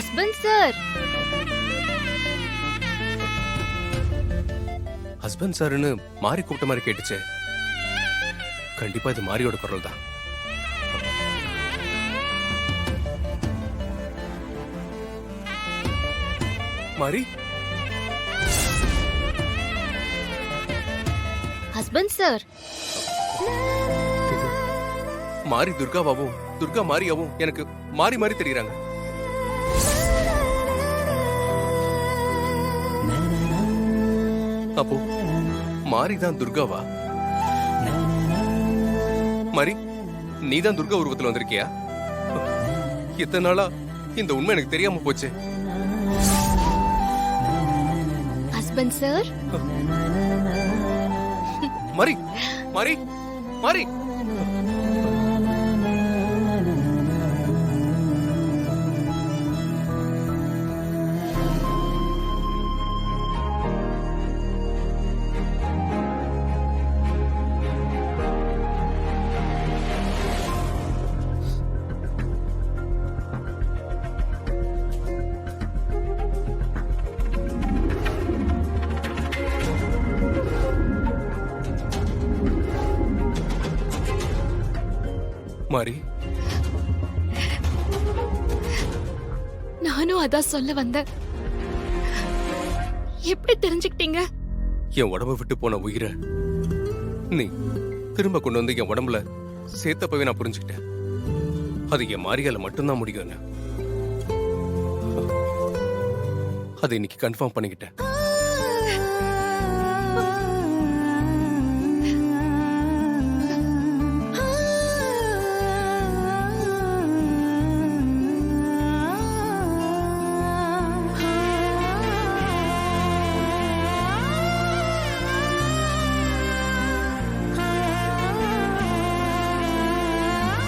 Husband sir. Husband சார்னு மாறி கூப்பிட்ட மாதிரி கேட்டுச்சே. கண்டிப்பா இது மாரியோட குரல் தான். மாரி, ஹஸ்பண்ட் சார். மாரி துர்காவாவும் துர்கா மாரியாவும் எனக்கு மாறி மாறி தெரியுறாங்க. அப்போ மாரிதான் துர்காவா? மாரி, நீதான் துர்கா உருவத்துல வந்திருக்கியா? இத்தனை நாளா இந்த உண்மை எனக்கு தெரியாம போச்சு. Husband sir. மாரி, மாரி, மாரி. மாரி, நானும் அதான் சொல்ல வந்தேன். எப்படி தெரிஞ்சுக்கிட்டீங்க? என் உடம்ப விட்டு போன உயிரை நீ திரும்ப கொண்டு வந்து என் உடம்புல சேர்த்தப்பவே நான் புரிஞ்சுக்கிட்டேன். அது என் மாரியால மட்டும்தான் முடியும். அதை இன்னைக்கு கன்ஃபார்ம் பண்ணிக்கிட்டேன்.